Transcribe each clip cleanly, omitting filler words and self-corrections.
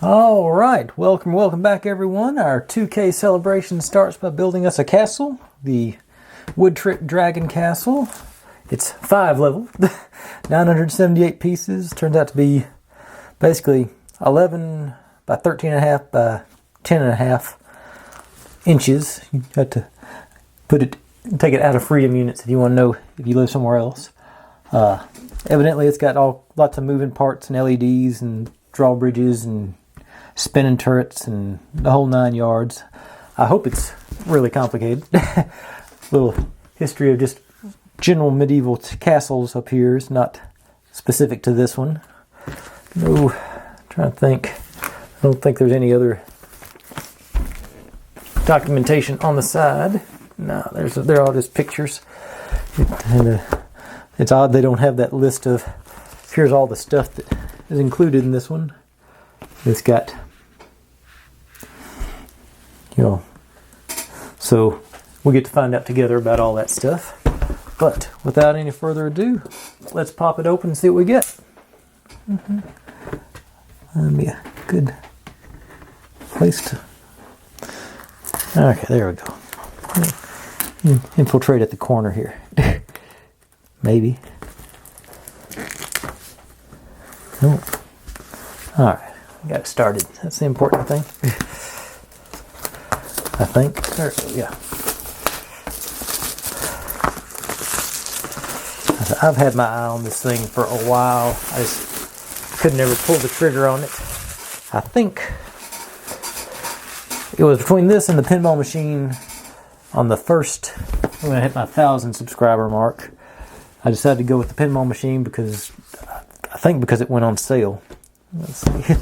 All right, welcome back everyone. Our 2K celebration starts by building us a castle, the Wood Trick Dragon Castle. It's 5 level, 978 pieces. Turns out to be basically 11 by 13.5 by 10.5 inches. You have to take it out of freedom units if you want to know if you live somewhere else. Evidently, it's got lots of moving parts and LEDs and drawbridges and spinning turrets and the whole 9 yards. I hope it's really complicated. Little history of just general medieval castles up here is not specific to this one. No, trying to think. I don't think there's any other documentation on the side. No, they're all just pictures. It's odd they don't have that list of here's all the stuff that is included in this one. It's got, so we'll get to find out together about all that stuff. But without any further ado, let's pop it open and see what we get. That'd be a good place to. Okay, there we go. Infiltrate at the corner here. Maybe. Nope. Alright. Got it started. That's the important thing. I think. There, yeah. I've had my eye on this thing for a while. I just could never pull the trigger on it. I think it was between this and the pinball machine on the first, when I hit my 1,000 subscriber mark. I decided to go with the pinball machine because it went on sale. Let's see.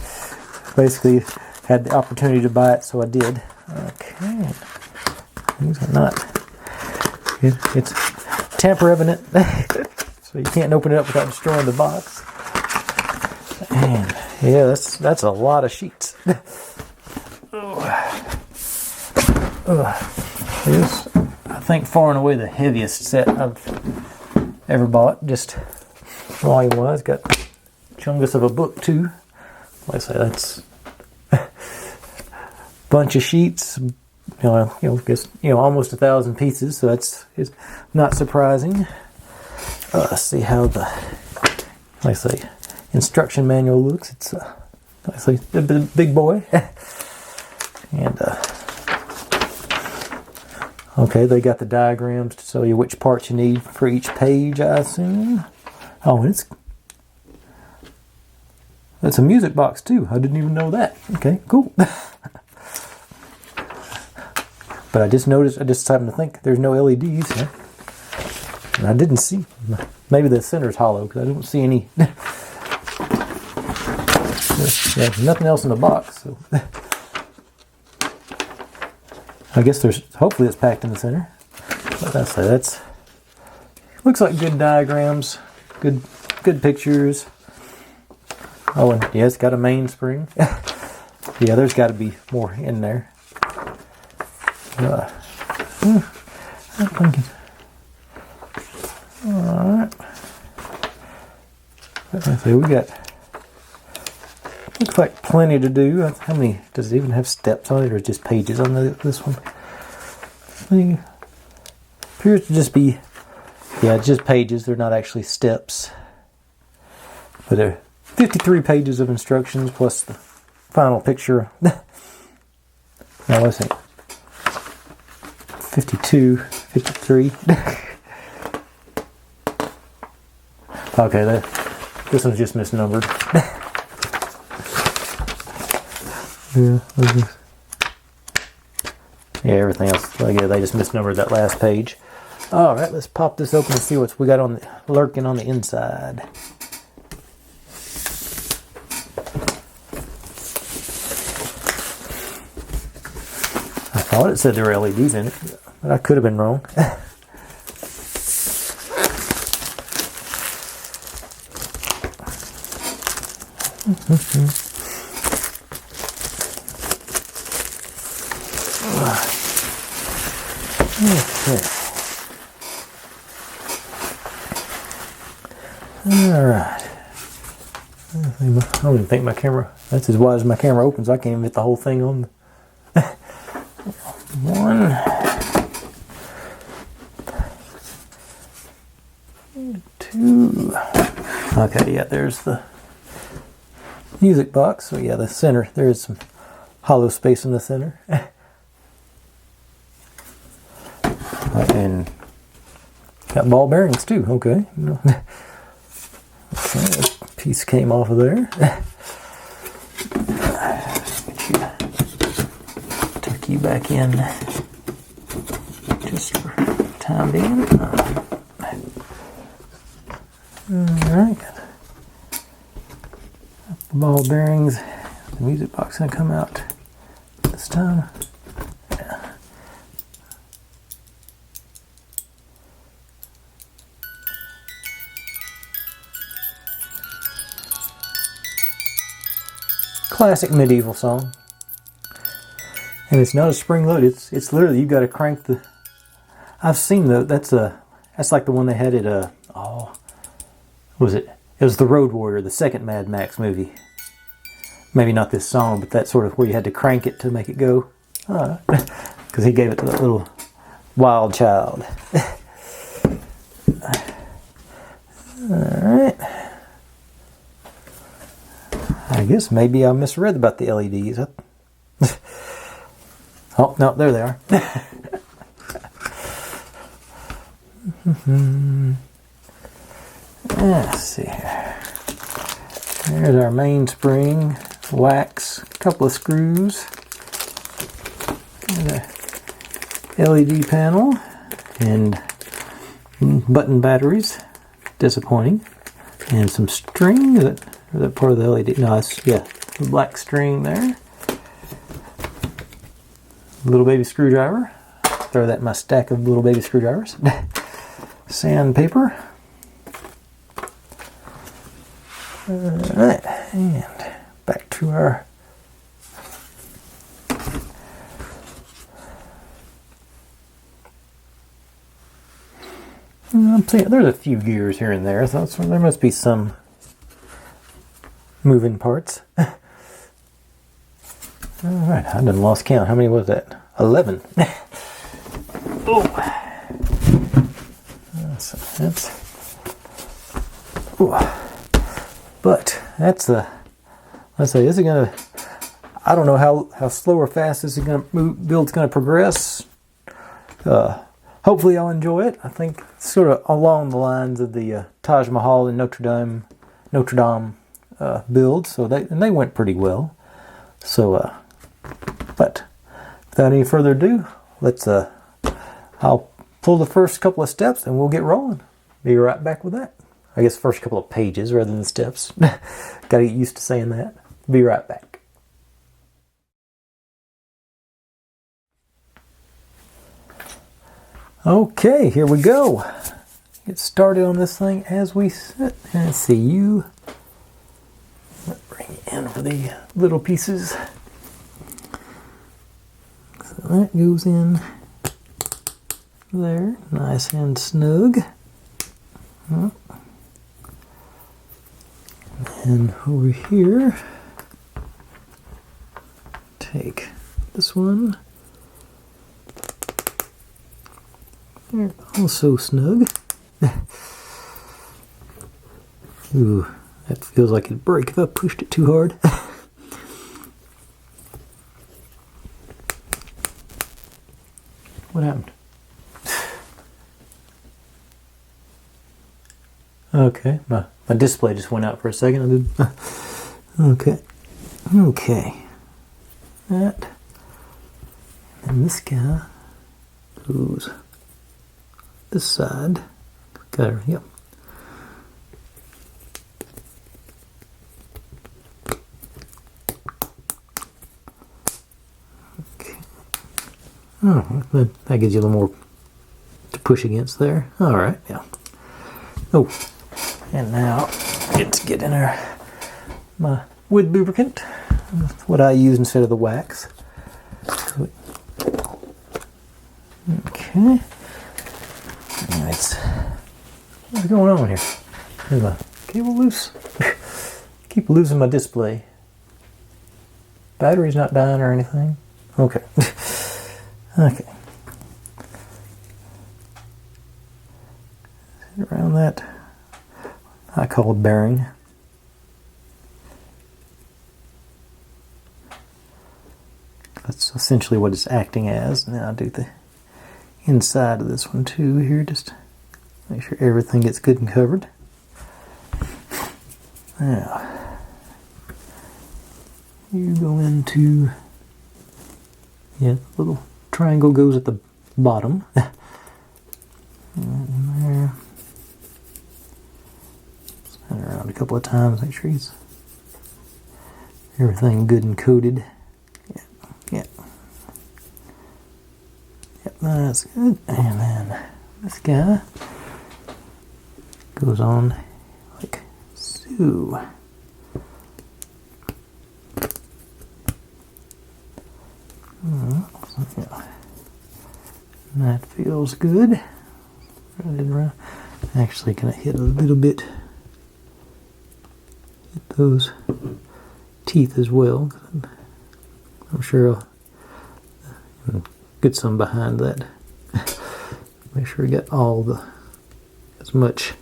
Basically, had the opportunity to buy it, so I did. Okay. These are not. It's tamper evident, so you can't open it up without destroying the box. And yeah, that's a lot of sheets. It is, I think, far and away the heaviest set I've ever bought. Just volume-wise, got chungus of a book too. Like I say, that's a bunch of sheets. Almost 1,000 pieces. So it's not surprising. Let's see how the, like I say, instruction manual looks. It's like I say, a big boy. And okay, they got the diagrams to tell you which parts you need for each page, I assume. Oh, and it's a music box too. I didn't even know that. Okay, cool. But I just happened to think there's no LEDs here. And I didn't see. Maybe the center's hollow because I don't see any. There's nothing else in the box. So I guess hopefully it's packed in the center. But that's looks like good diagrams, good pictures. Oh, and yeah, it's got a mainspring. Yeah, there's got to be more in there. I'm thinking. Alright. So we got, looks like plenty to do. How many, does it even have steps on it or just pages on this one? It appears to just be, yeah, just pages. They're not actually steps. But there are 53 pages of instructions plus the final picture. Now let's see. 52, 53. Okay, this one's just misnumbered. Yeah, everything else. Yeah, they just misnumbered that last page. All right, let's pop this open and see what we got lurking on the inside. I thought it said there were LEDs in it, but I could have been wrong. Okay. All right. I don't even think my camera, that's as wide as my camera opens. I can't even get the whole thing on. One. Two. Okay, yeah, there's the music box. So yeah, the center, there is some hollow space in the center. And got ball bearings too, okay. Okay, a piece came off of there. Tuck you back in just for the time being. Alright. The ball bearings. The music box gonna come out this time. Yeah. Classic medieval song. And it's not a spring load, it's literally, you've got to crank the, I've seen that's like the one they had at what was it? It was the Road Warrior, the second Mad Max movie. Maybe not this song, but that sort of where you had to crank it to make it go. Because he gave it to that little wild child. Alright. I guess maybe I misread about the LEDs. Oh, no, there they are. Let's see here. There's our mainspring, wax, a couple of screws, and a LED panel, and button batteries. Disappointing. And some string. Is that part of the LED? No, it's, yeah, black string there. Little baby screwdriver. Throw that in my stack of little baby screwdrivers. Sandpaper. Alright, and back to our I'm saying there's a few gears here and there, so there must be some moving parts. Alright, I done lost count. How many was that? 11. Oh. That's ooh. But that's let's say, is it gonna, I don't know how slow or fast this is gonna build's gonna progress. Hopefully I'll enjoy it. I think sort of along the lines of the Taj Mahal and Notre Dame build, so they went pretty well. So but without any further ado, I'll pull the first couple of steps and we'll get rolling. Be right back with that. I guess first couple of pages rather than steps. Gotta get used to saying that. Be right back. Okay, here we go. Get started on this thing as we sit. And see you. Let's bring it in for the little pieces. So that goes in there, nice and snug. And over here, take this one. They're also snug. Ooh, that feels like it'd break if I pushed it too hard. What happened? Okay, my display just went out for a second. Okay. That. And this guy goes this side. Got her, yep. Okay. Oh, that gives you a little more to push against there. Alright, yeah. Oh. And now let's get in my wood lubricant. That's what I use instead of the wax. Okay. What's going on here? Is my cable loose? keep losing my display. Battery's not dying or anything. Okay. Okay. Around that, I call it bearing. That's essentially what it's acting as. And then I'll do the inside of this one too here, just make sure everything gets good and covered. Now, you go into, yeah, the little triangle goes at the bottom. And there. Spin around a couple of times, make sure he's everything good and coated. Yeah. Yep, that's good. And then this guy goes on like so. Yeah. That feels good. Actually, can I hit a little bit? Hit those teeth as well. I'm sure I'll get some behind that. Make sure we get all the, as much,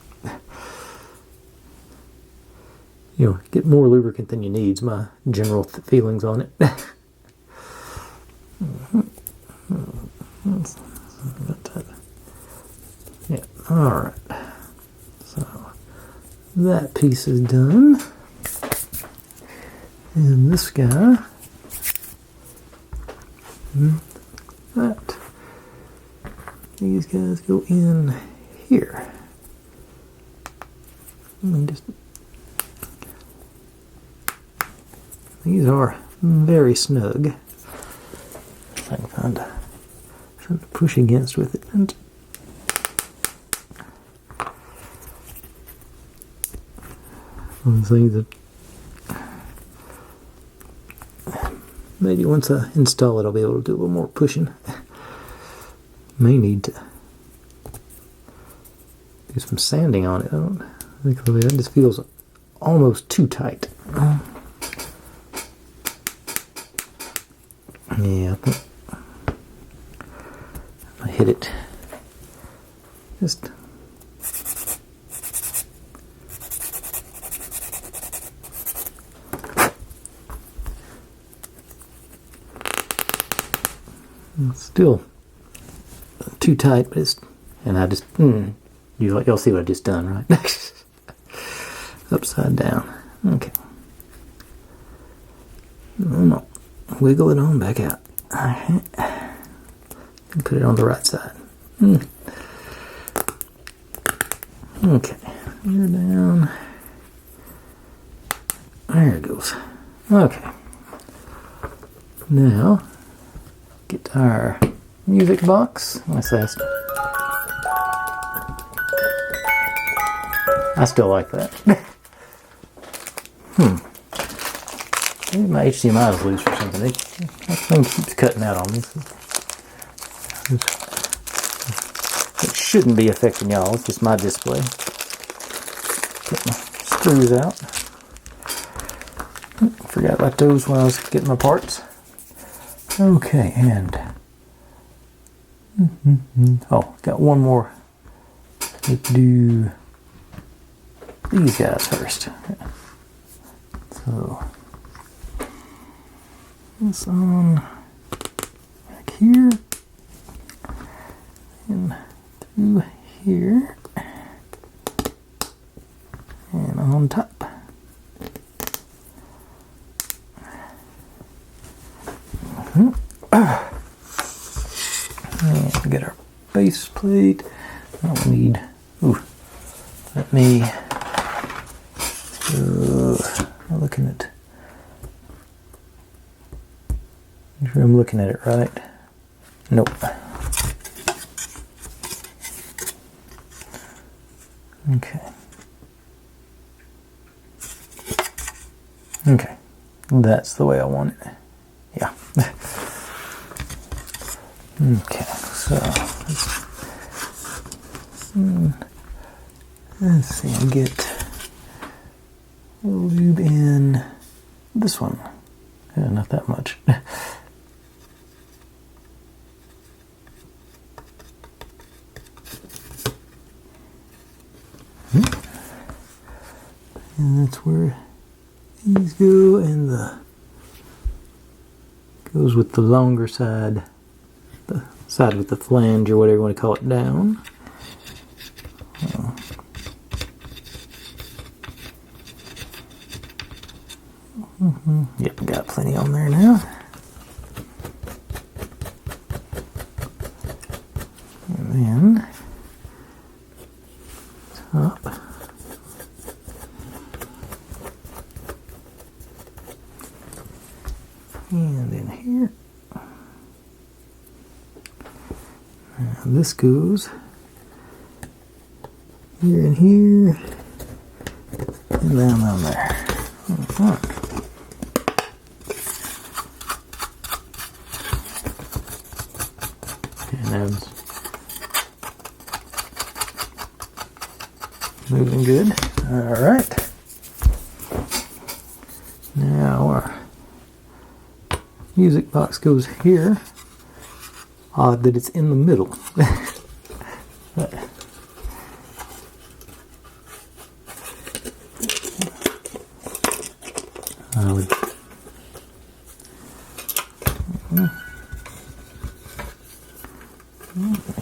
get more lubricant than you need is my general feelings on it. Yeah, alright. So that piece is done. And this guy, these guys go in here. These are very snug. If I can find something to push against with it. And one of the things that maybe once I install it, I'll be able to do a little more pushing. May need to do some sanding on it. I don't think it just feels almost too tight. Yeah, I think I hit it. Just it's still too tight, but it's, and I just, you'll see what I just done, right? Upside down. Okay. No. Wiggle it on back out. Alright. And put it on the right side. Okay. You're down. There it goes. Okay. Now, get our music box. I still like that. Maybe my HDMI is loose or something. That thing keeps cutting out on me. It shouldn't be affecting y'all. It's just my display. Get my screws out. Forgot about those when I was getting my parts. Okay, and got one more. Need to do these guys first. So this on back here and through here and on top. And get our base plate. I don't need. Let me. I'm looking at. Make sure I'm looking at it right. Nope. Okay. Okay. That's the way I want it. Yeah. Okay, so let's see, get lube in this one. Yeah, not that much. And that's where these go, and the goes with the longer side, the side with the flange or whatever you want to call it, down. Yep, got plenty on there now. And then top. And in here. Now this goes here and here. And down on there. And that's moving good. All right. Now our music box goes here. Odd that it's in the middle. But I would.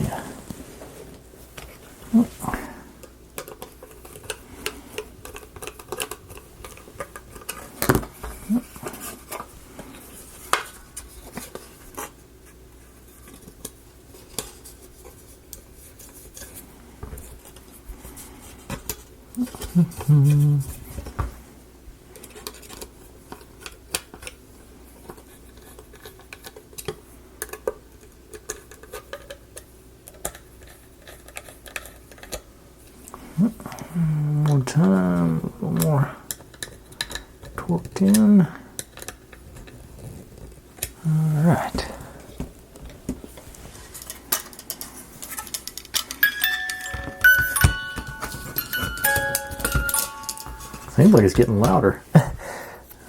Yeah. One more time, a little more torqued in. All right. Seems like it's getting louder.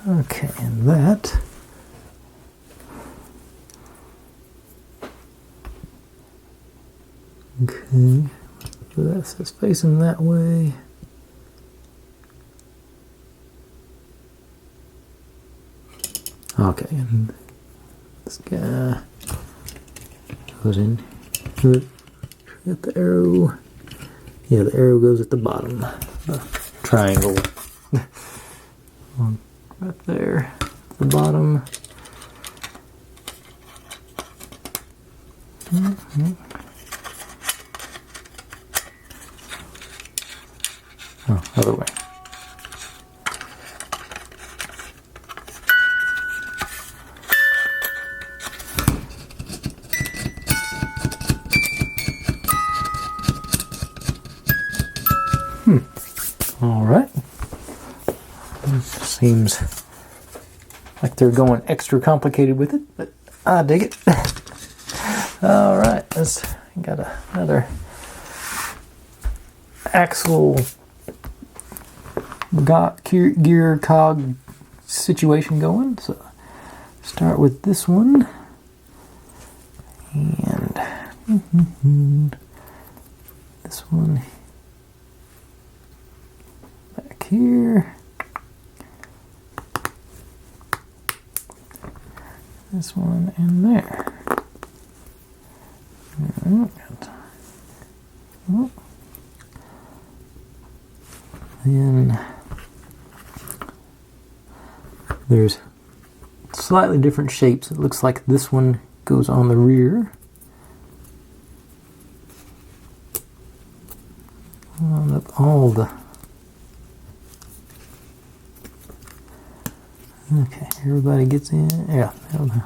Okay, and that. Okay, so that's facing that way. Okay, and this guy goes in. Get the arrow. Yeah, the arrow goes at the bottom. The triangle. Right there, the bottom. Oh, other way. All right. Seems like they're going extra complicated with it, but I dig it. All right, let's got another axle gear cog situation going. So start with this one, and this one back here. This one in there. Then there's slightly different shapes. It looks like this one goes on the rear. On up all the. Okay, everybody gets in. Yeah, that'll do.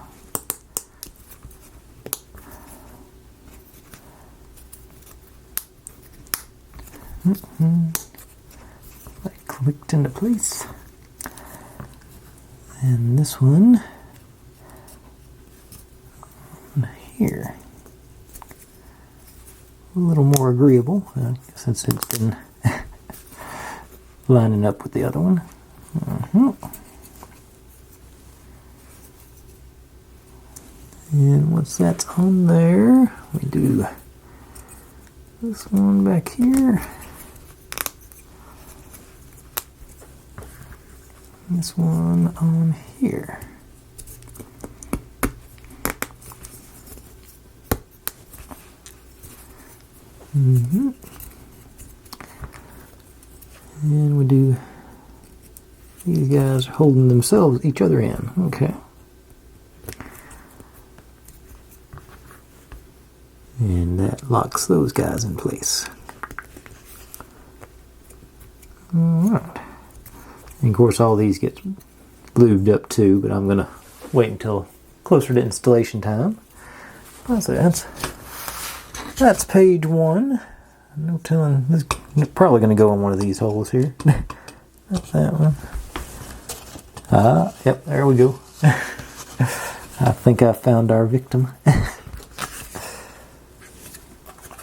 That clicked into place. And this one here, a little more agreeable since it's been lining up with the other one. And once that's on there, we do this one back here. This one on here. And we do, these guys are holding themselves, each other in. Okay. And that locks those guys in place. Alright. And of course all these get lubed up too, but I'm going to wait until closer to installation time. That's page 1. No telling, this is probably going to go in one of these holes here. That's that one. Yep, there we go. I think I found our victim.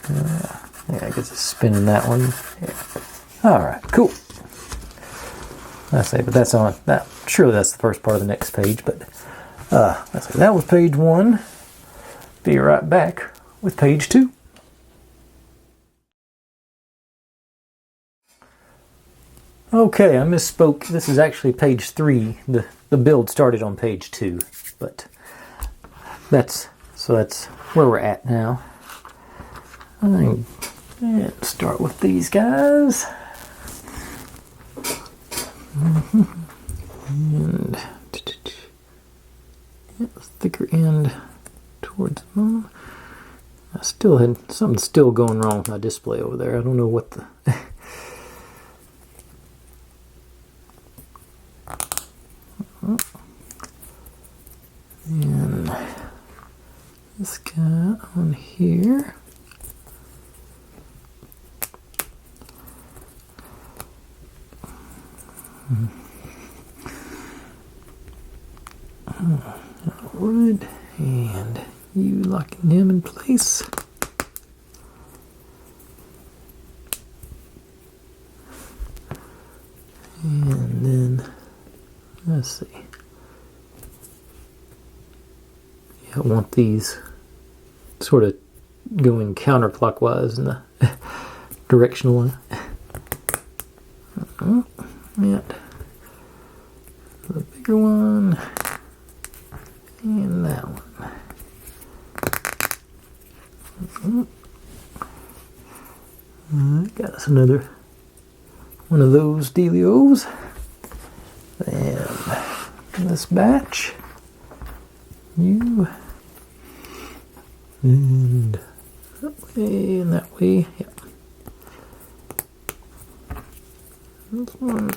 Yeah, I guess it's spinning that one. Yeah. Alright, cool. I say, but that's on that. Surely that's the first part of the next page, but that was page 1. Be right back with page 2. Okay, I misspoke. This is actually page 3. The build started on page 2, but that's where we're at now. And start with these guys. And thicker end towards the bottom. I still had something still going wrong with my display over there. I don't know what the and this guy on here. Wood, and you locking him in place. And then, let's see. Yeah, I want these sort of going counterclockwise in the directional one. Yeah. The bigger one. And that one. Got us another one of those dealios. And this batch. You. And that way and that way. Yep. This one.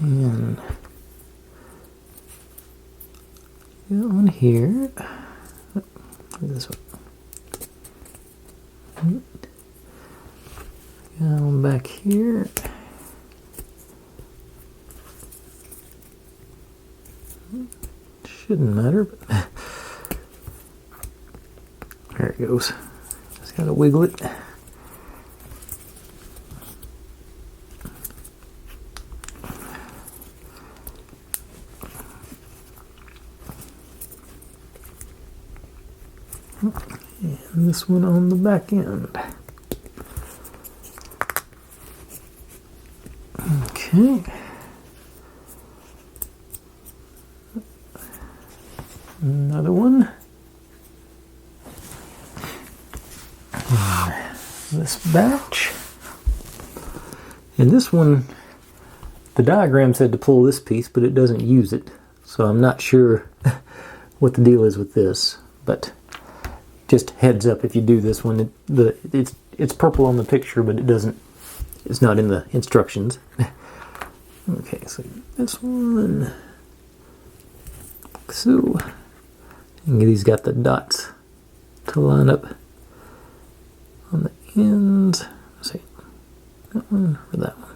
And that one here. This one. Got one back here. Shouldn't matter, but there it goes. Just gotta wiggle it. And this one on the back end. Okay. Another one. And this batch. And this one, the diagram said to pull this piece, but it doesn't use it. So I'm not sure what the deal is with this, but just heads up if you do this one. It's purple on the picture, but it's not in the instructions. Okay, so this one. So, and these got the dots to line up on the ends. Let's see, that one or that one?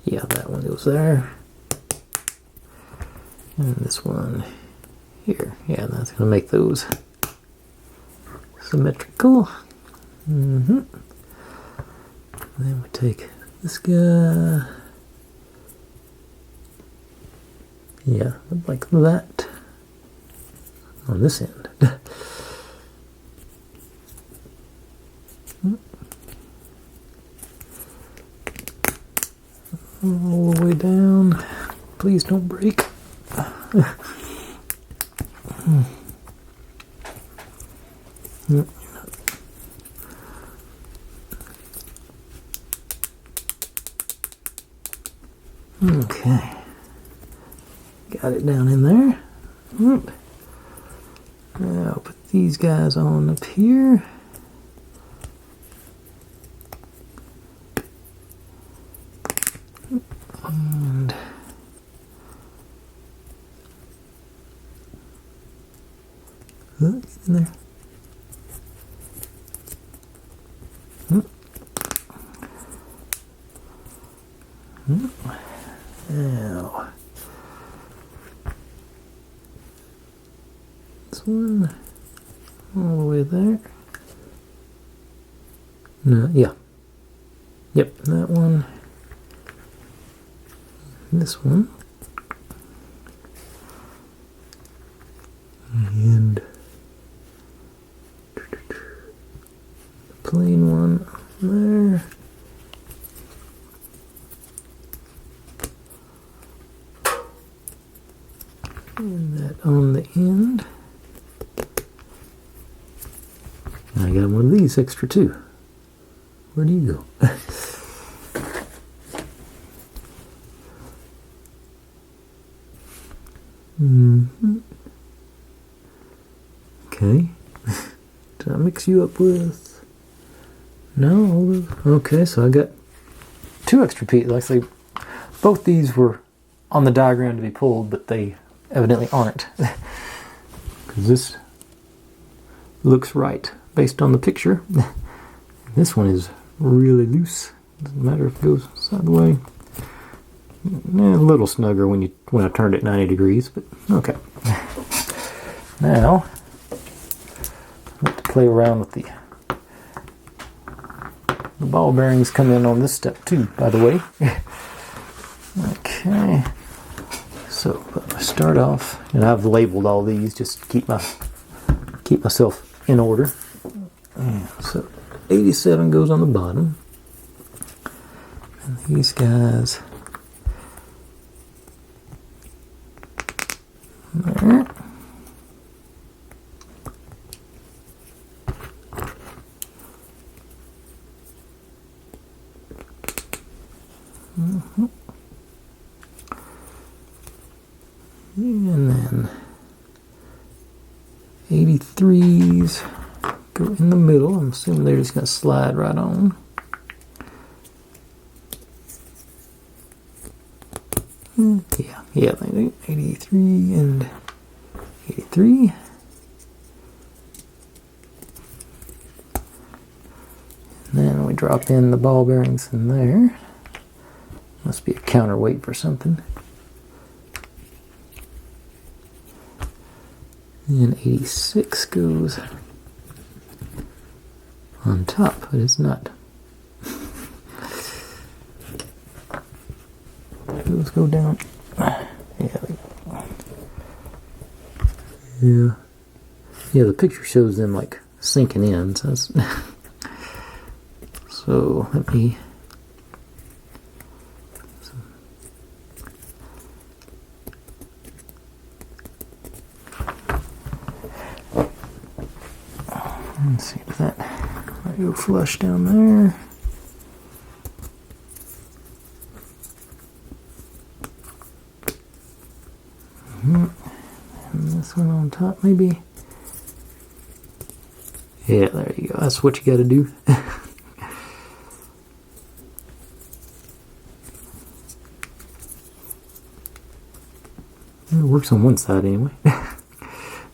Yeah, that one goes there. And this one here. Yeah, that's going to make those symmetrical. Then we take this guy. Yeah, like that on this end. All the way down. Please don't break. Okay. Got it down in there. Now put these guys on up here. And get in there. Now this one all the way there. No, yeah. Yep, that one. This one. And the plain one there. And that on the end. I got one of these extra too. Where do you go? Okay. Did I mix you up with? No. Okay, so I got two extra pieces. Actually, both these were on the diagram to be pulled, but they evidently aren't. Because this looks right based on the picture. This one is really loose. Doesn't matter if it goes sideways. A little snugger when I turned it 90 degrees, but okay. Now, I want to play around with the ball bearings come in on this step too, by the way. Okay. So I start off, and I've labeled all these just to keep myself in order. So 87 goes on the bottom, and these guys there. And then 83s go in the middle. I'm assuming they're just going to slide right on. Yeah, they do. 83 and 83. And then we drop in the ball bearings in there. Must be a counterweight for something. And 86 goes on top, but it's not. Those go down. Yeah, the picture shows them like sinking in. So let me. Let's see, does that go flush down there? And this one on top, maybe. Yeah, there you go. That's what you got to do. It works on one side anyway.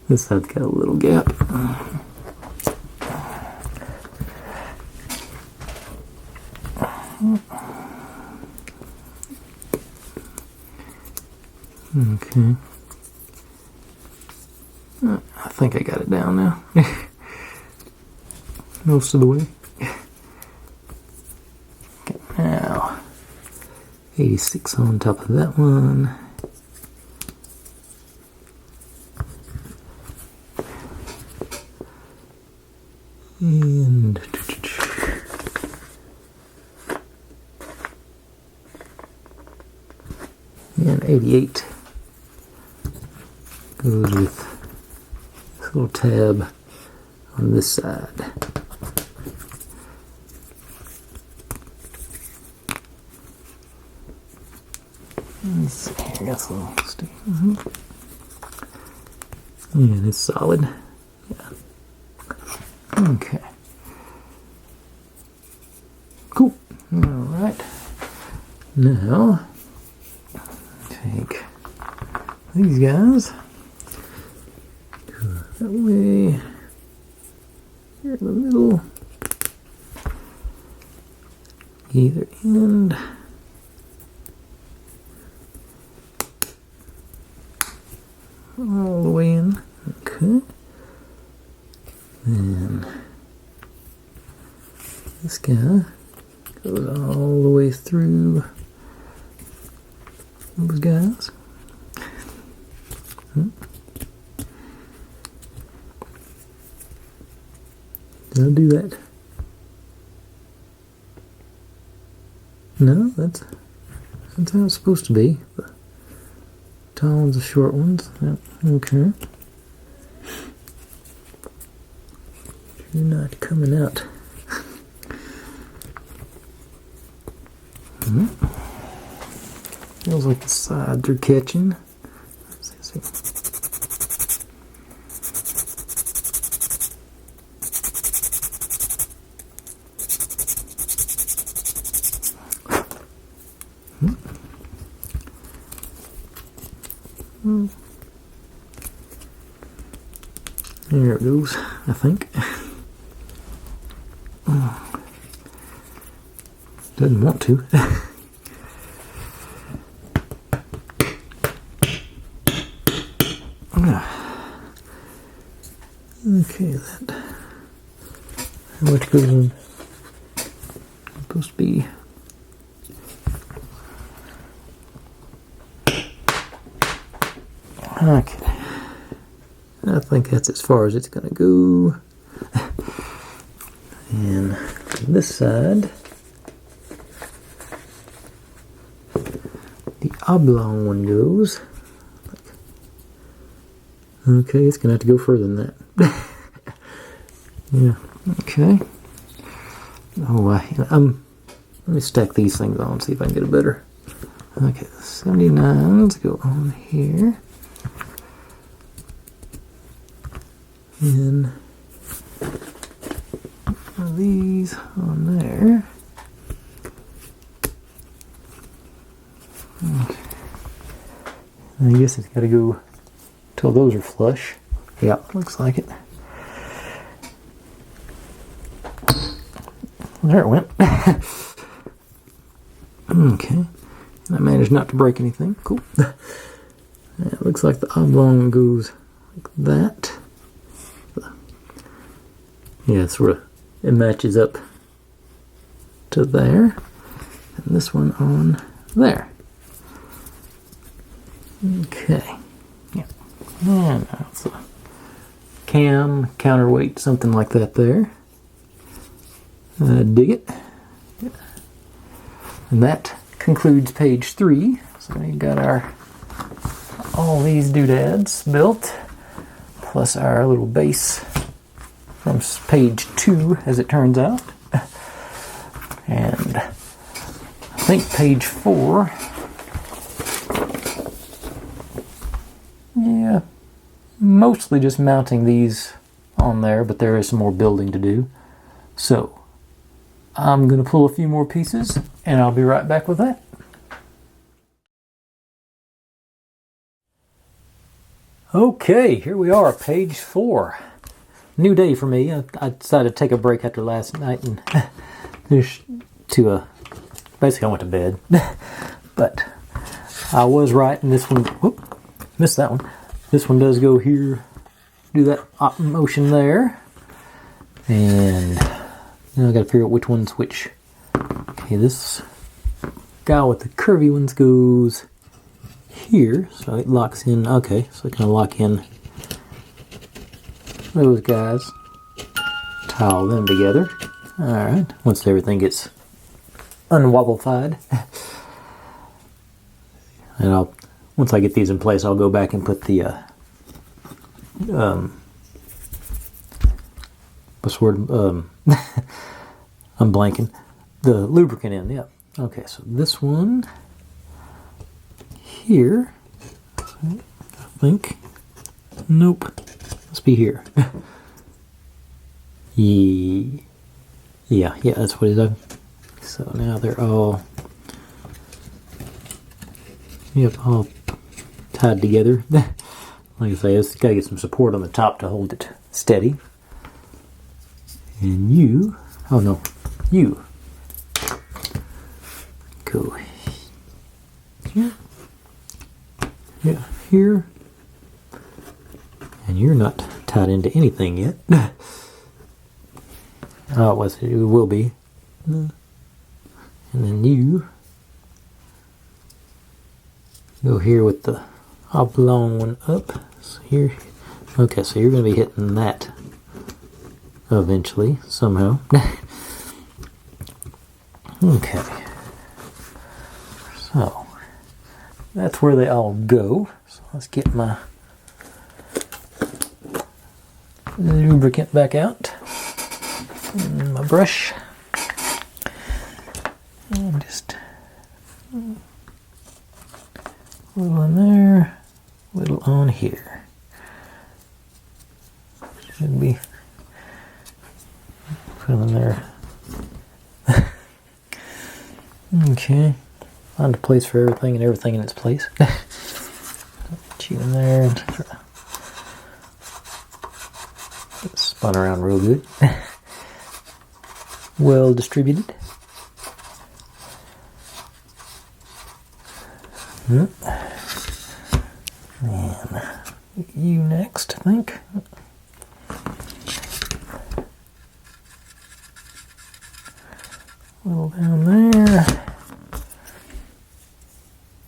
This side's got a little gap. Okay. I think I got it down now. most of the way. Okay, now 86 on top of that one. And 88 goes with this little tab on this side. Let's see here, got a little stick. And it's solid. Yeah. Okay. Cool. Alright. Now, take these guys. Go that way. Here in the middle. Either end. All the way in. Okay. And this guy goes all the way through those guys. Did I do that? No, that's how it's supposed to be. The tall ones, the short ones. Yep. Okay. You're not coming out. Feels like the sides are catching. Let's see. There it goes, I think. Doesn't want to. Okay, that. How much goes in? It's supposed to be. Okay. I think that's as far as it's going to go. And this side, the oblong one goes. Okay, it's going to have to go further than that. Yeah, okay. Oh, let me stack these things on, see if I can get it better. Okay, the 79s go on here. And these on there. Okay. I guess it's got to go till those are flush. Yeah, looks like it. There it went. Okay. I managed not to break anything. Cool. It looks like the oblong goes like that. Yeah, it matches up to there. And this one on there. Okay. Yeah. And that's a cam, counterweight, something like that there. Dig it. Yeah. And that concludes page 3. So we've got all these doodads built, plus our little base from page 2, as it turns out. And I think page 4, yeah, mostly just mounting these on there, but there is some more building to do. So I'm going to pull a few more pieces, and I'll be right back with that. Okay, here we are, page 4. New day for me. I decided to take a break after last night and basically I went to bed. But I was right, and this one, whoop, missed that one. This one does go here, do that op motion there. And Now I gotta figure out which one's which. Okay, this guy with the curvy ones goes here, so it locks in. Okay, so it can lock in those guys. Tile them together. Alright, once everything gets unwobblified. And once I get these in place, I'll go back and put the what's the word? I'm blanking. The lubricant in, yeah. Okay, so this one here, I think. Nope. Must be here. Yeah, that's what it is. So now they're all, all tied together. Like I say, it's got to get some support on the top to hold it steady. And you go here, here, and you're not tied into anything yet. Oh, it will be. And then you go here with the oblong one up. So here, okay, so you're going to be hitting that eventually, somehow. Okay. So, that's where they all go. So let's get my lubricant back out. And my brush. And just a little in there, a little on here. Should be put in there. Okay. Find a place for everything and everything in its place. Put you in there. Get spun around real good. Well distributed. And you next, I think. A little down there.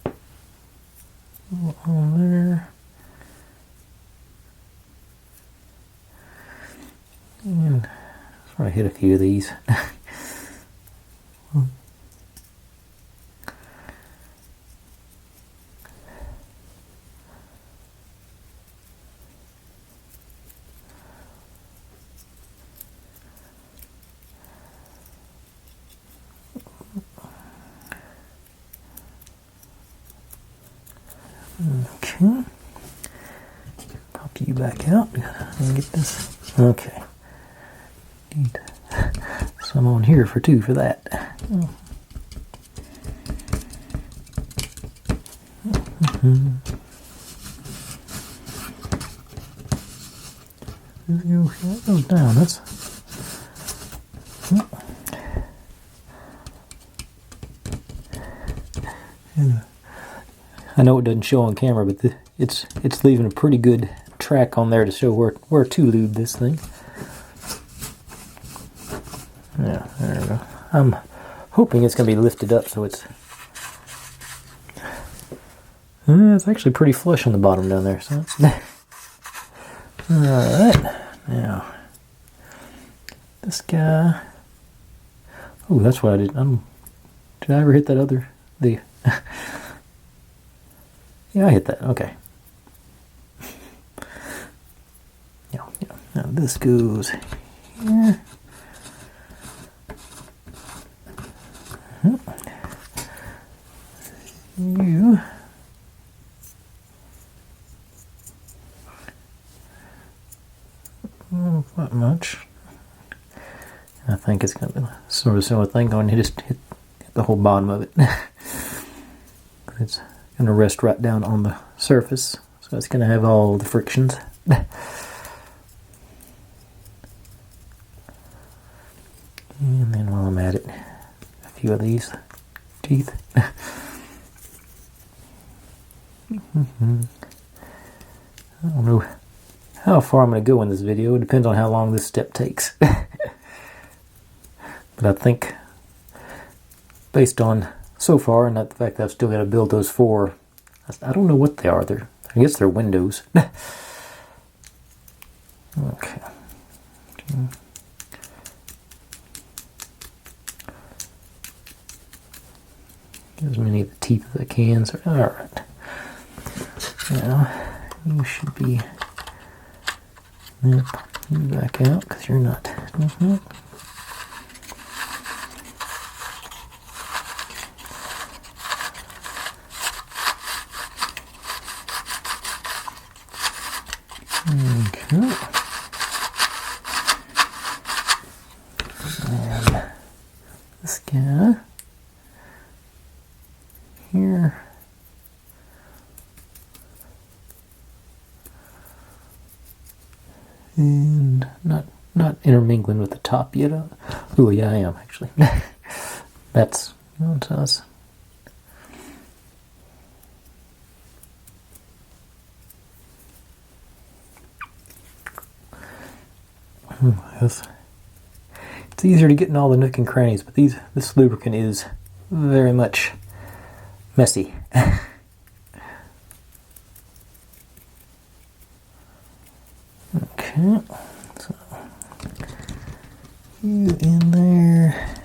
A little on there. And so I hit a few of these. Okay. Pop you back out and get this. Okay. Need some on here for that. That goes down. That's. I know it doesn't show on camera, but it's leaving a pretty good track on there to show where to lube this thing. Yeah, there we go. I'm hoping it's going to be lifted up so it's actually pretty flush on the bottom down there. So alright, now this guy. Oh, that's what I did. Did I ever hit that other? Yeah, I hit that. Okay. Yeah. Now this goes here. You. Not much. I think it's going to be sort of similar thing. Going to just hit the whole bottom of it. It's going to rest right down on the surface, so it's going to have all the frictions. And then while I'm at it, a few of these teeth. I don't know how far I'm going to go in this video. It depends on how long this step takes. But I think, based on so far, and not the fact that I've still got to build those 4, I don't know what they are. I guess they're windows. Okay. As many of the teeth as I can. So, all right. Now you should be. Yep, you back out because you're not. Okay. And this guy here. And not intermingling with the top yet. Oh yeah, I am actually. That's us. Yes. It's easier to get in all the nook and crannies, but this lubricant is very much messy. Okay, so you in there,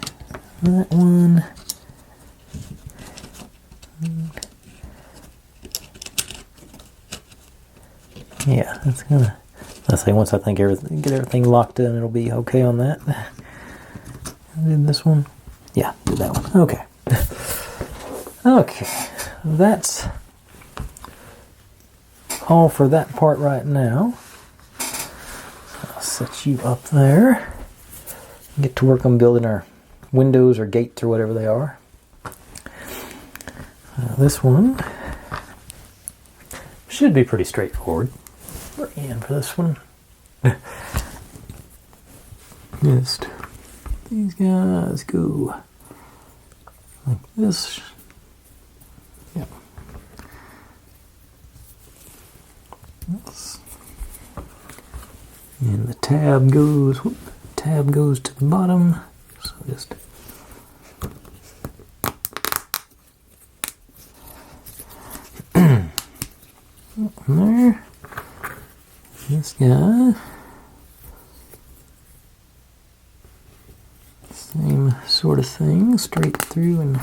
that one. Yeah, that's gonna. I say once I think get everything locked in, it'll be okay on that. And then this one, yeah, do that one. Okay, okay, that's all for that part right now. I'll set you up there. Get to work on building our windows or gates or whatever they are. This one should be pretty straightforward. And for this one, just these guys go like this. Yep. And the tab goes to the bottom. So just there. This guy, same sort of thing, straight through and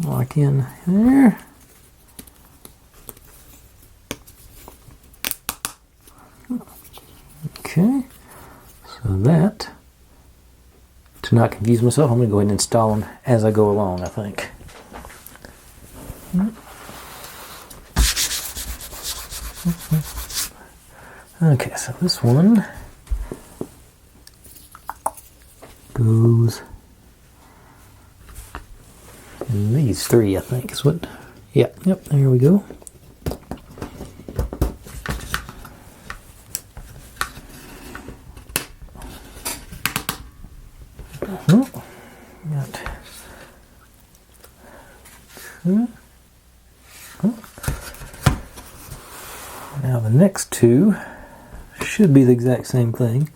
lock in there. Okay, so that, to not confuse myself, I'm going to go ahead and install them as I go along, I think. Okay, so this one goes in these 3, I think is what. Yep, there we go. Got now the next 2 should be the exact same thing.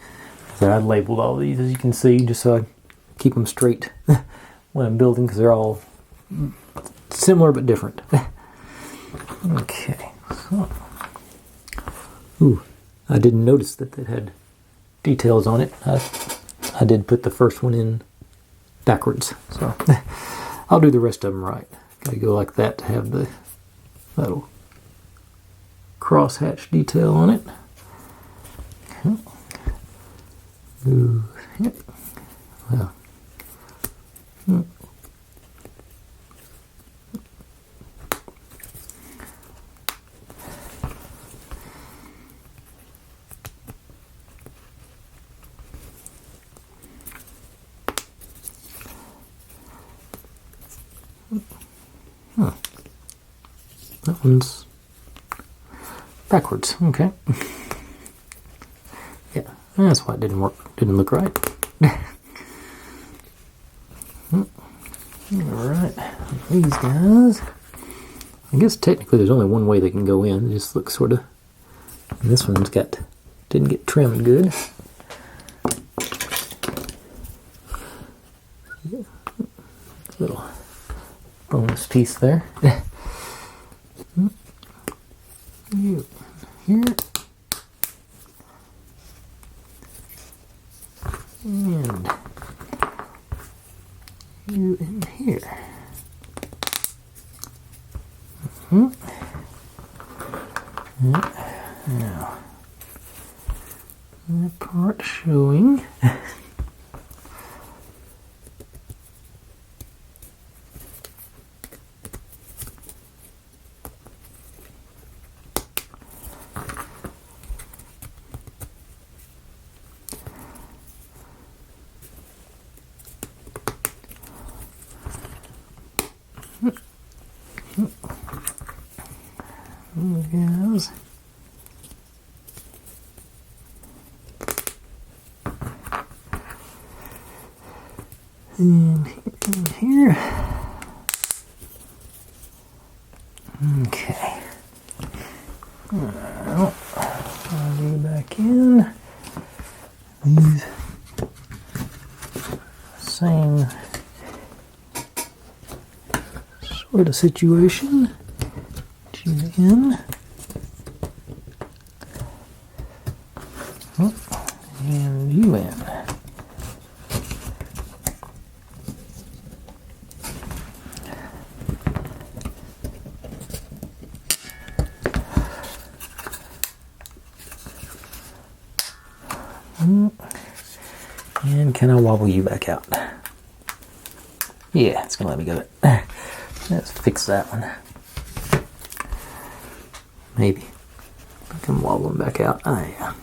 So I labeled all these, as you can see, just so I keep them straight when I'm building, because they're all similar but different. Okay, so ooh, I didn't notice that it had details on it. I did put the first one in backwards, so I'll do the rest of them right. Gotta go like that to have the little crosshatch detail on it. Okay. Ooh, yep. Well. That one's backwards. Okay. Yeah, that's why it didn't work. Didn't look right. Alright, these guys. I guess technically there's only one way they can go in. It just looks sort of. And this one's didn't get trimmed good. piece there. You here. And you in here. Now, that part showing. Goes. And in here. Okay. Well, I'll go back in. These same sort of situation. You in. And you in. And can I wobble you back out? Yeah, it's gonna let me go. Let's fix that one. Maybe I can wobble them back out. Oh, yeah.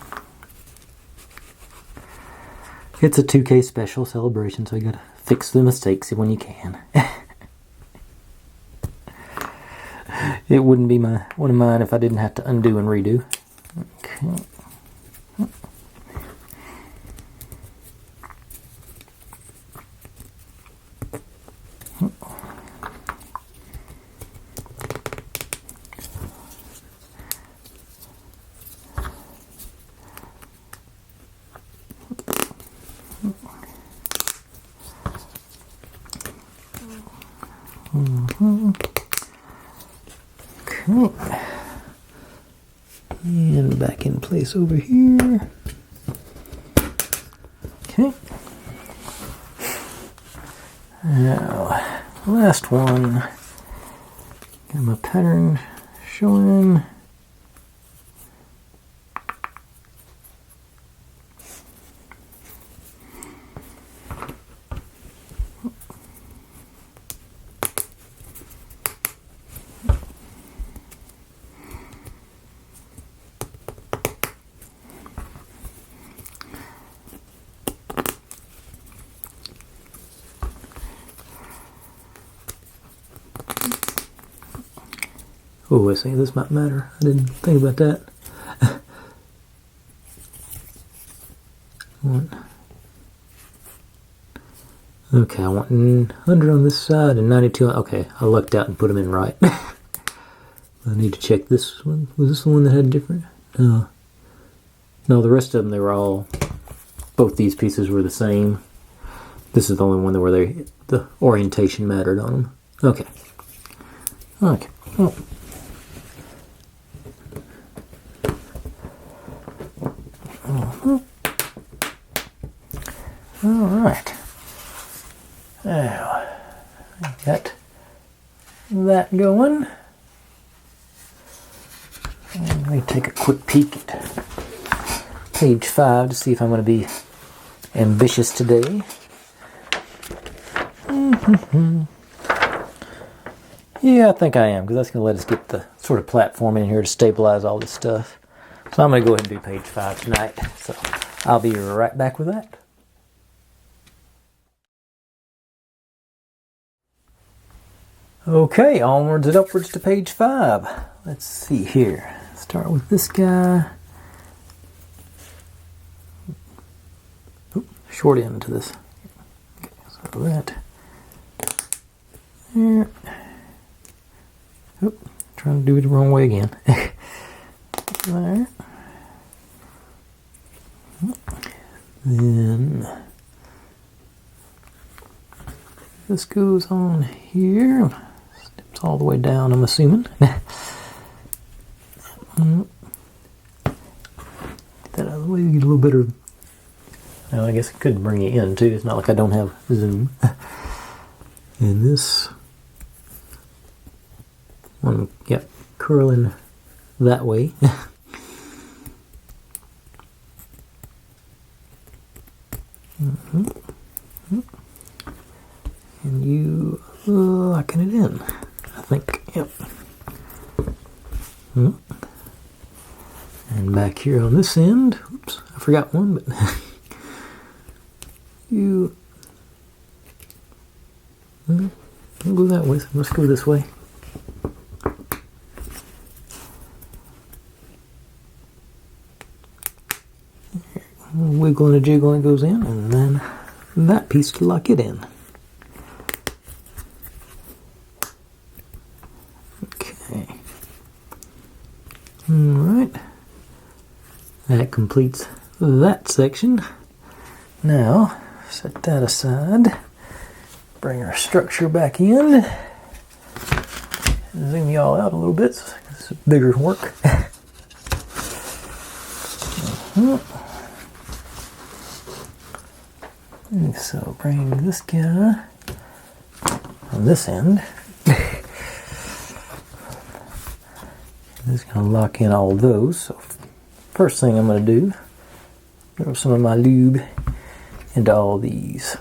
It's a 2K special celebration, so you gotta fix the mistakes when you can. It wouldn't be one of mine if I didn't have to undo and redo. Okay. Okay. And back in place over here. Okay. Now, last one. Got my pattern showing. Oh, I see, this might matter. I didn't think about that. Okay, I want 100 on this side and 92 on... Okay, I lucked out and put them in right. I need to check this one. Was this the one that had different? No, the rest of them, they were all... Both these pieces were the same. This is the only one where the orientation mattered on them. Okay. Okay. Oh. Alright. Now, I got that going. And let me take a quick peek at page 5 to see if I'm going to be ambitious today. Yeah, I think I am, because that's going to let us get the sort of platform in here to stabilize all this stuff. So I'm going to go ahead and do page 5 tonight. So I'll be right back with that. Okay, onwards and upwards to page 5. Let's see here. Start with this guy. Oop, short end to this. Okay, so that. There. Oop, trying to do it the wrong way again. There. Then this goes on here. Step It's all the way down, I'm assuming. Get that out of the way, get a little bit of... Well, I guess it could bring you in too. It's not like I don't have zoom. And this one, yep, curling that way. And you locking it in, I think, yep. And back here on this end, oops, I forgot one, but you don't go that way, so let's go this way. Wiggle and a jiggle and it goes in, and then that piece to lock it in. Okay. Alright. That completes that section. Now, set that aside. Bring our structure back in. Zoom y'all out a little bit. This is bigger work. So bring this guy on this end. This is going to lock in all those. So first thing I'm going to do, throw some of my lube into all these.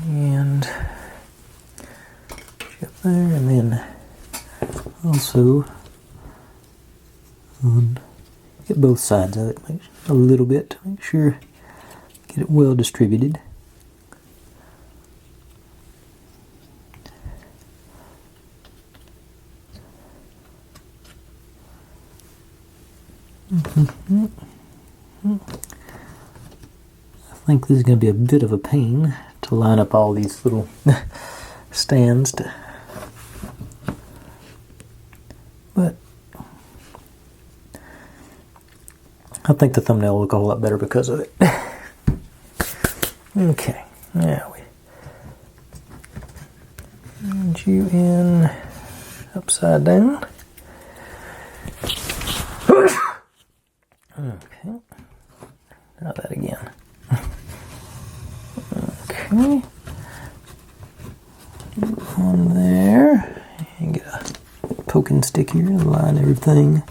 And up there, and then also get both sides of it, make a little bit to make sure, get it well distributed. I think this is going to be a bit of a pain to line up all these little stands, but I think the thumbnail will look a whole lot better because of it. Okay, now we put you in upside down. Okay, now that again. Okay, on there, and get a poking stick here to line everything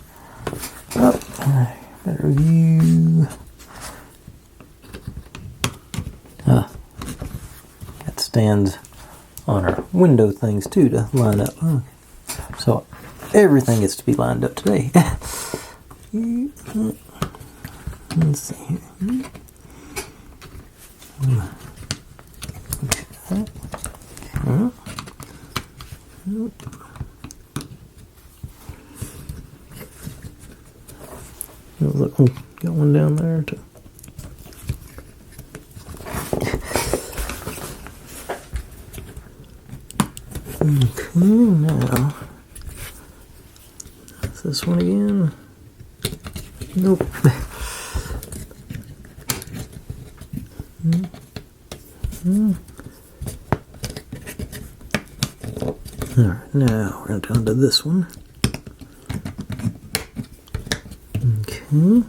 up. Better view. That stands on our window things too to line up. So everything gets to be lined up today. Let's see here. Look, got one down there too. Okay, now that's this one again. Nope. Alright, now we're down to this one. Okay.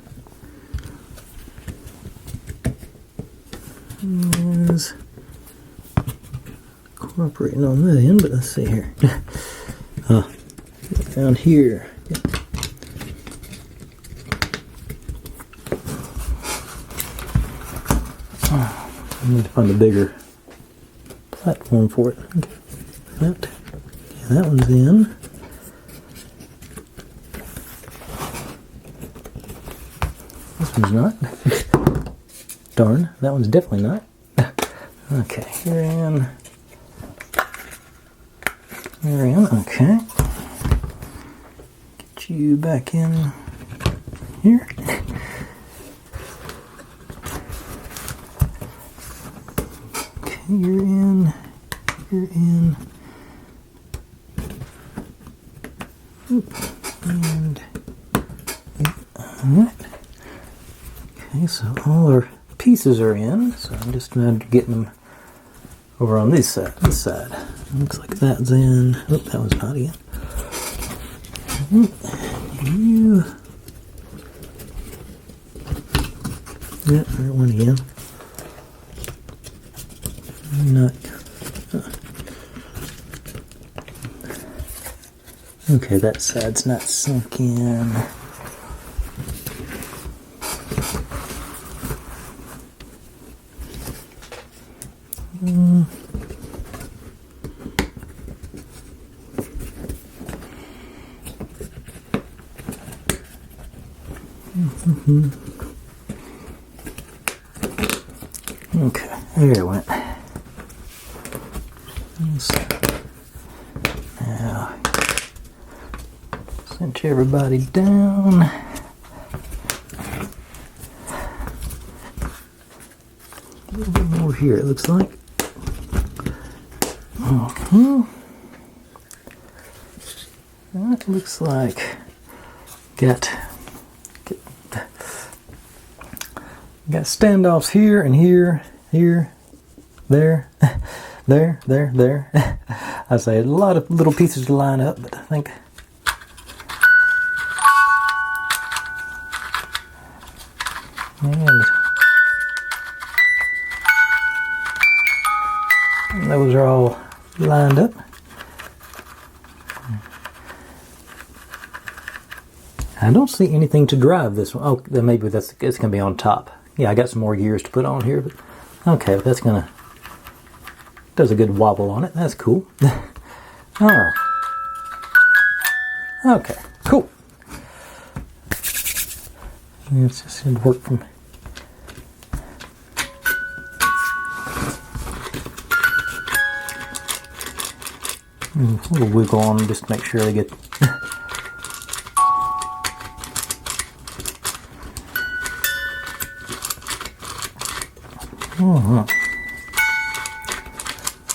Is cooperating on that end, but let's see here. Down here. I need to find a bigger platform for it. Okay. That one's in. This one's not. Darn, that one's definitely not. Okay, you're in. You're in, okay. Get you back in here. you're in, you're in. Oop, and alright. Okay, so all our pieces are in, so I'm just getting them over on this side. Looks like that's in. Oh, that was not in. You. Yep, that one again. Not. Okay, that side's not sunk in. Okay, there it went. Now, cinch everybody down. A little bit more here, it looks like. Okay. That looks like got standoffs here and here, there, there. I say a lot of little pieces to line up, but I think and those are all lined up. I don't see anything to drive this one. Oh, then maybe it's going to be on top. Yeah, I got some more gears to put on here, but okay, that's gonna does a good wobble on it. That's cool. Oh. Okay, cool. It's just gonna work from. A little wiggle on them just to make sure they get.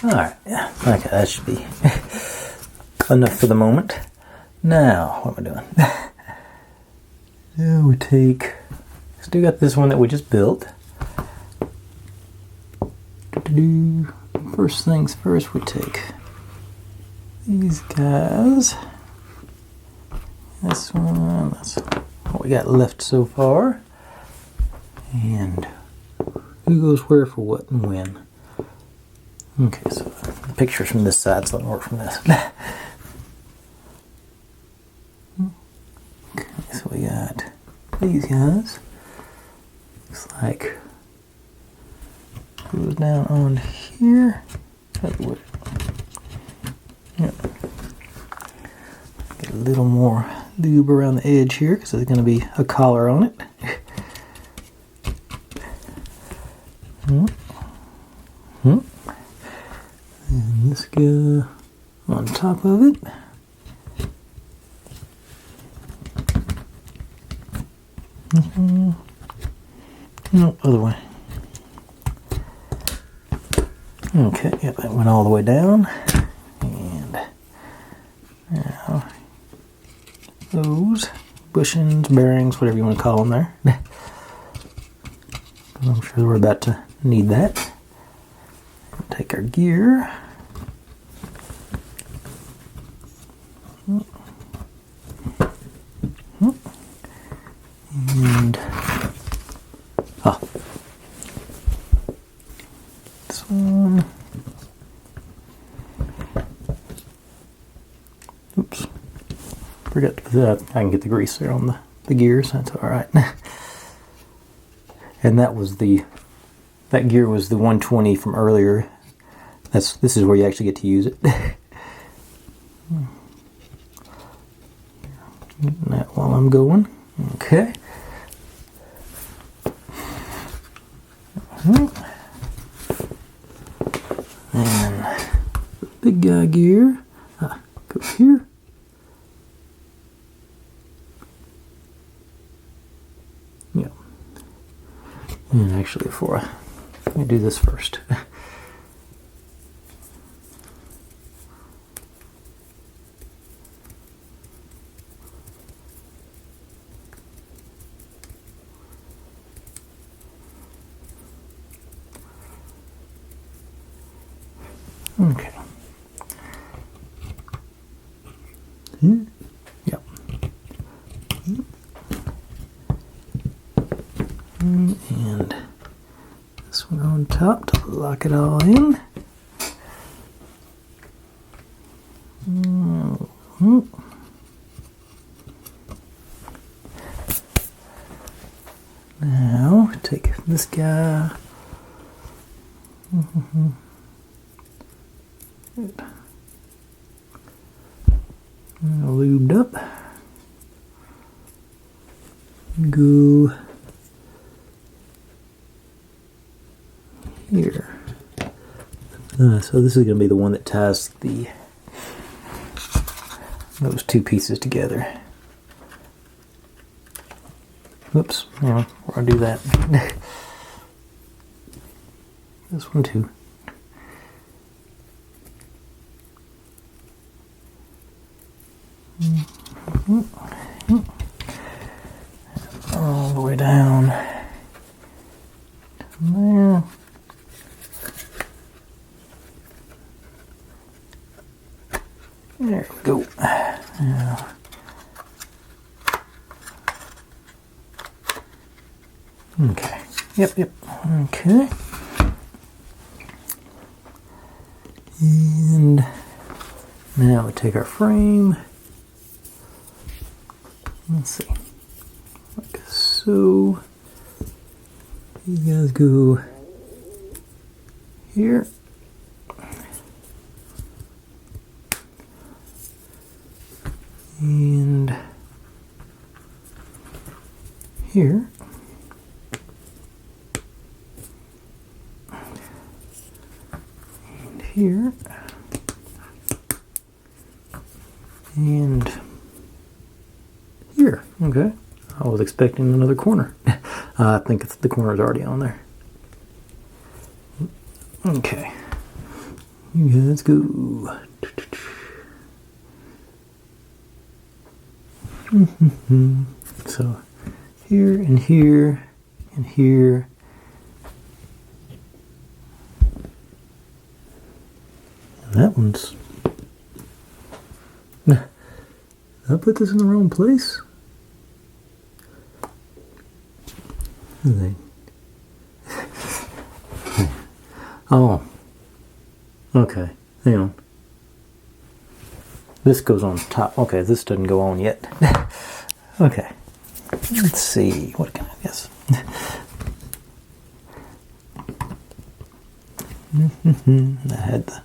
Alright, yeah, okay, that should be enough for the moment. Now, what am I doing? Now we still got this one that we just built. First things first, we take these guys. This one, that's what we got left so far. And who goes where for what and when? Okay, so the picture's from this side, so let me work from this. Okay, so we got these guys. Looks like goes down on here. Yep. Get a little more lube around the edge here because there's going to be a collar on it. And this go on top of it. No, other way. Okay, yep, that went all the way down. And now those bushings, bearings, whatever you want to call them there. I'm sure we're about to need that. Take our gear. And this one. Oops. Forgot to put that. I can get the grease there on the gears. That's all right. And that gear was the 120 from earlier. This is where you actually get to use it. Getting that while I'm going. Okay. And the big guy gear goes here. Yeah. And actually, let me do this first. Okay. Here? Yep. And this one on top to lock it all in. Now take this guy. Lubed up. Go here. So this is going to be the one that ties those two pieces together. Whoops, yeah, we're going to do that. This one too. All the way down there. There we go. Now, okay. Yep. Okay. And now we take our frame. Let's see. Like so. You guys go here. And here. And here. And here. Okay. I was expecting another corner. I think the corner is already on there. Okay. You guys go. So here and here and here. And that one's... Did I put this in the wrong place? Oh. Okay. Hang on. This goes on top. Okay, this doesn't go on yet. Okay. Let's see. What can I guess? I had the...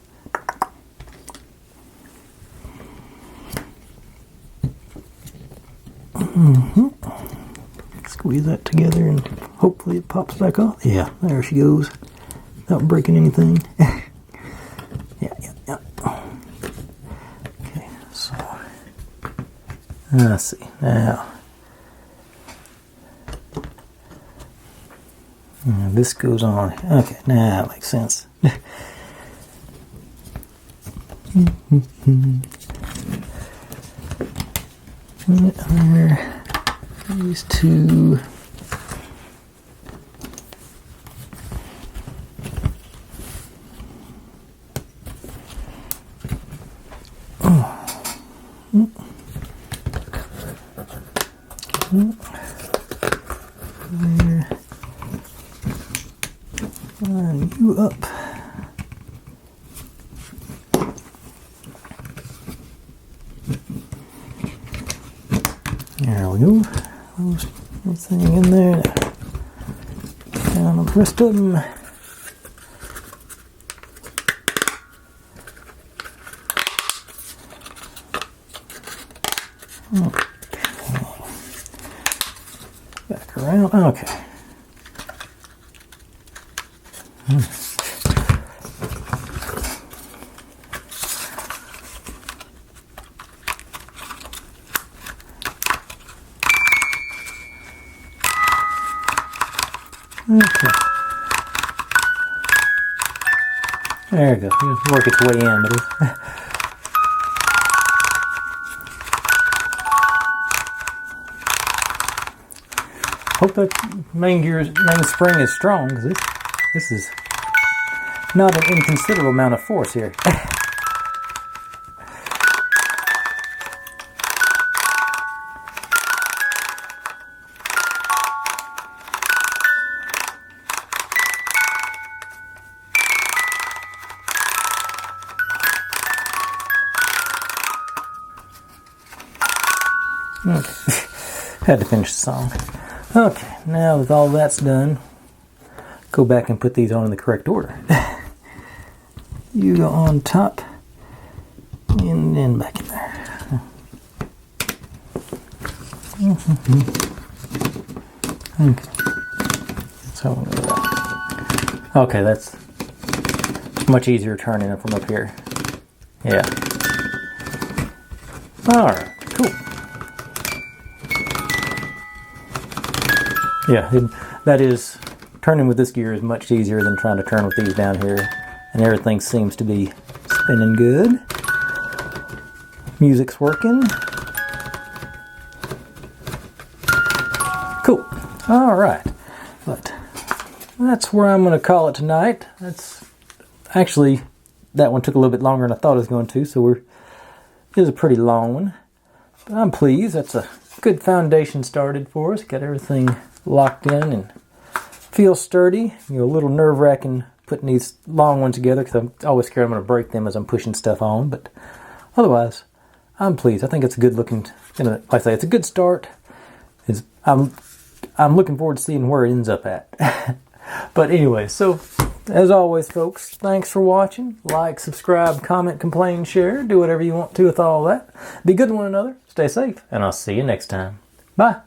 Squeeze that together and hopefully it pops back off. Yeah, there she goes. Without breaking anything. Yeah. Okay, so let's see. Now this goes on. Okay, now that makes sense. There. These two. There. Line you up. There we go. Everything in there. Down the rest of them. Okay. Back around. Okay. Okay. There you go. You can work its way in, but hope that main spring is strong, because this is not an inconsiderable amount of force here. Okay. Had to finish the song. Okay, now that all that's done, go back and put these on in the correct order. You go on top and then back in there. Okay. So, okay, that's much easier turning it from up here. Yeah. Alright, cool. Yeah, that is, turning with this gear is much easier than trying to turn with these down here. And everything seems to be spinning good. Music's working. Cool. Alright. But that's where I'm going to call it tonight. That's actually, that one took a little bit longer than I thought it was going to, so it was a pretty long one. But I'm pleased. That's a good foundation started for us. Got everything locked in and feels sturdy. You know, a little nerve-wracking putting these long ones together because I'm always scared I'm going to break them as I'm pushing stuff on. But otherwise, I'm pleased. I think it's a good looking, like I say, it's a good start. I'm looking forward to seeing where it ends up at. But anyway, so as always, folks, thanks for watching. Like, subscribe, comment, complain, share. Do whatever you want to with all that. Be good to one another. Stay safe. And I'll see you next time. Bye.